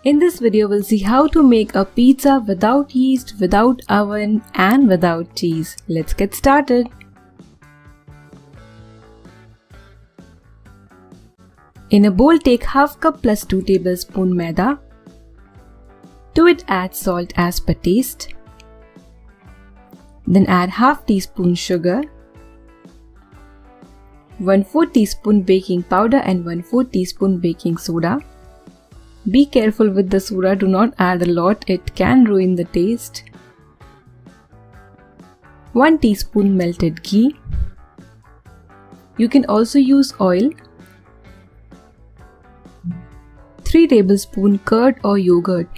In this video, we'll see how to make a pizza without yeast, without oven, and without cheese. Let's get started. In a bowl, take half cup plus 2 tablespoon maida. To it, add salt as per taste. Then add half teaspoon sugar, 1/4 teaspoon baking powder and 1/4 teaspoon baking soda. Be careful with the soda, do not add a lot, it can ruin the taste. 1 teaspoon melted ghee. You can also use oil. 3 tablespoon curd or yogurt.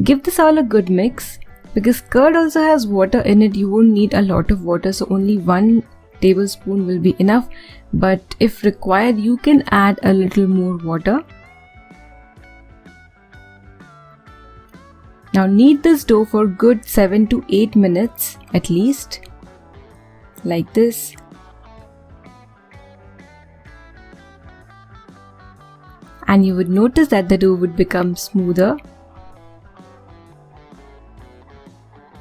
Give this all a good mix. Because curd also has water in it, you won't need a lot of water, so only 1 tablespoon will be enough. But if required, you can add a little more water. Now knead this dough for good 7 to 8 minutes at least, like this. And you would notice that the dough would become smoother.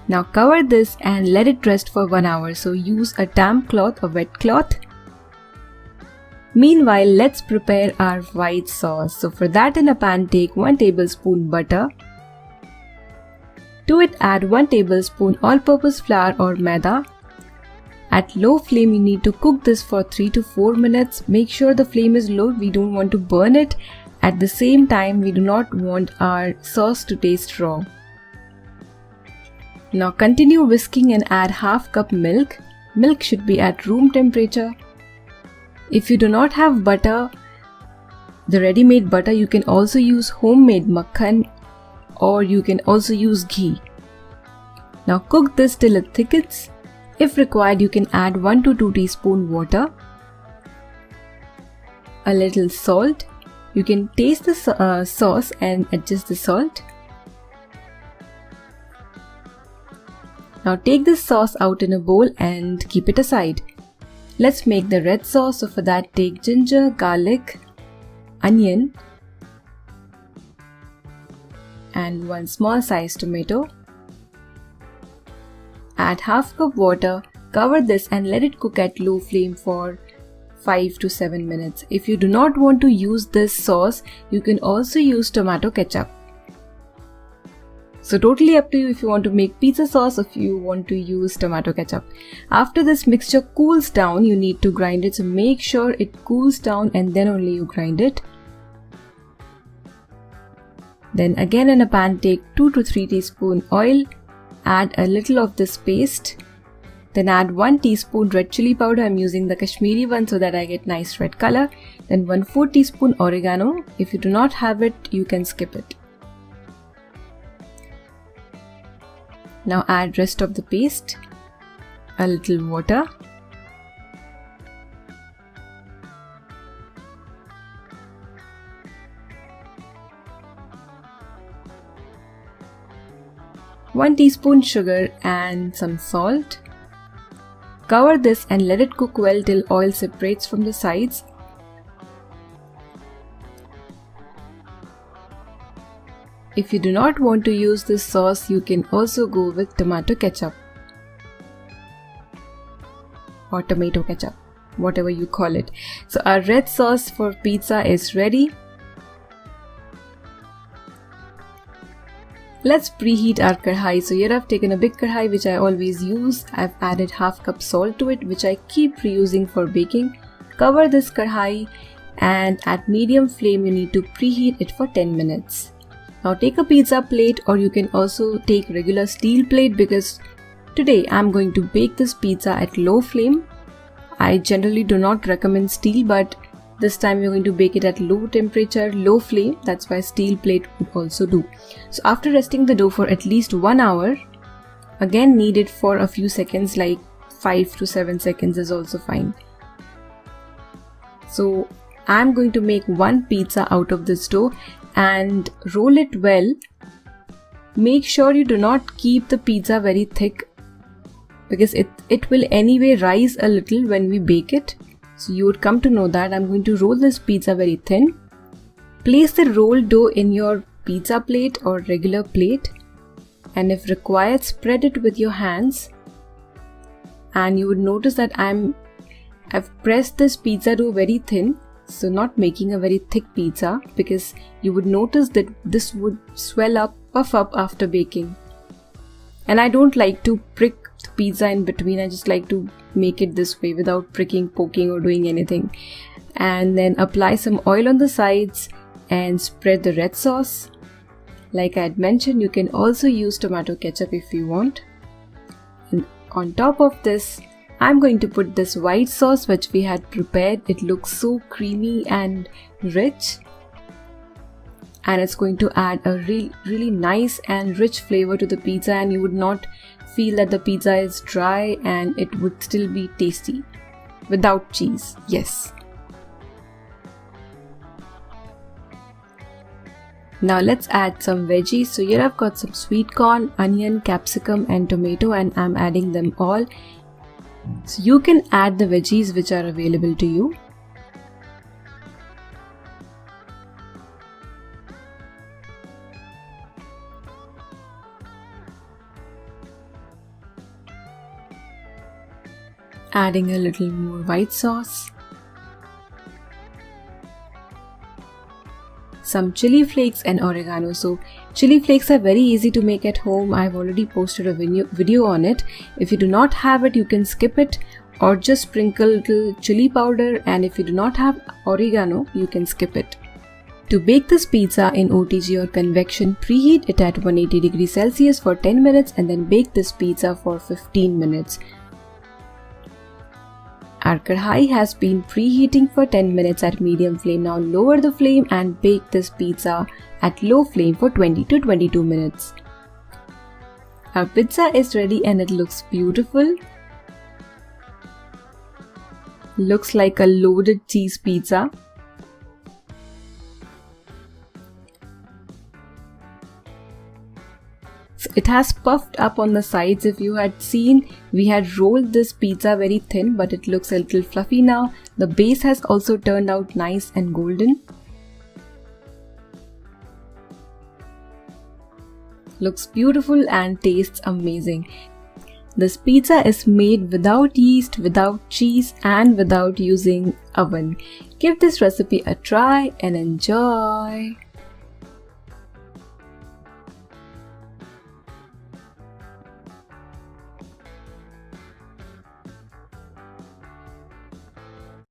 Now cover this and let it rest for 1 hour. So use a damp cloth or wet cloth. Meanwhile, let's prepare our white sauce. So for that, in a pan, take 1 tablespoon butter. To it, add 1 tablespoon all-purpose flour or maida. At low flame, you need to cook this for 3 to 4 minutes. Make sure the flame is low, we don't want to burn it. At the same time, we do not want our sauce to taste raw. Now continue whisking and add half cup milk. Milk should be at room temperature. If you do not have butter, the ready-made butter, you can also use homemade makhan or you can also use ghee. Now cook this till it thickens. If required, you can add 1 to 2 teaspoon water, a little salt. You can taste the sauce and adjust the salt. Now take this sauce out in a bowl and keep it aside. Let's make the red sauce. So for that, take ginger, garlic, onion, and 1 small sized tomato. Add half cup water, cover this and let it cook at low flame for 5 to 7 minutes. If you do not want to use this sauce, you can also use tomato ketchup. So totally up to you if you want to make pizza sauce or if you want to use tomato ketchup. After this mixture cools down, you need to grind it. So make sure it cools down and then only you grind it. Then again in a pan, take 2 to 3 teaspoon oil. Add a little of this paste. Then add 1 teaspoon red chili powder. I'm using the Kashmiri one so that I get nice red color. Then 1/4 teaspoon oregano. If you do not have it, you can skip it. Now add rest of the paste, a little water. One teaspoon sugar and some salt. Cover this and let it cook well till oil separates from the sides. If you do not want to use this sauce, you can also go with tomato ketchup or tomato ketchup, whatever you call it. So our red sauce for pizza is ready. Let's preheat our kadhai. So here I've taken a big kadhai which I always use. I've added half cup salt to it which I keep reusing for baking. Cover this kadhai and at medium flame you need to preheat it for 10 minutes. Now take a pizza plate or you can also take regular steel plate because today I'm going to bake this pizza at low flame. I generally do not recommend steel, but this time we're going to bake it at low temperature, low flame. That's why steel plate would also do. So after resting the dough for at least 1 hour, again knead it for a few seconds, like 5 to 7 seconds is also fine. So I'm going to make 1 pizza out of this dough and roll it well. Make sure you do not keep the pizza very thick because it will anyway rise a little when we bake it. So you would come to know that. I'm going to roll this pizza very thin. Place the rolled dough in your pizza plate or regular plate, and if required, spread it with your hands. And you would notice that I've pressed this pizza dough very thin, so not making a very thick pizza, because you would notice that this would swell up, puff up after baking. And I don't like to prick the pizza in between, I just like to make it this way without pricking, poking or doing anything. And then apply some oil on the sides and spread the red sauce. Like I had mentioned, you can also use tomato ketchup if you want. And on top of this, I'm going to put this white sauce which we had prepared. It looks so creamy and rich, and it's going to add a really nice and rich flavor to the pizza, and you would not feel that the pizza is dry, and it would still be tasty without cheese. Yes. Now let's add some veggies. So here I've got some sweet corn, onion, capsicum and tomato, and I'm adding them all. So you can add the veggies which are available to you. Adding a little more white sauce. Some chili flakes and oregano. So chili flakes are very easy to make at home. I've already posted a video on it. If you do not have it, you can skip it or just sprinkle a little chili powder, and if you do not have oregano, you can skip it. To bake this pizza in OTG or convection, preheat it at 180 degrees Celsius for 10 minutes and then bake this pizza for 15 minutes. Our kadhai has been preheating for 10 minutes at medium flame. Now lower the flame and bake this pizza at low flame for 20 to 22 minutes. Our pizza is ready and it looks beautiful. Looks like a loaded cheese pizza. It has puffed up on the sides. If you had seen, we had rolled this pizza very thin, but it looks a little fluffy now. The base has also turned out nice and golden. Looks beautiful and tastes amazing. This pizza is made without yeast, without cheese and without using oven. Give this recipe a try and enjoy.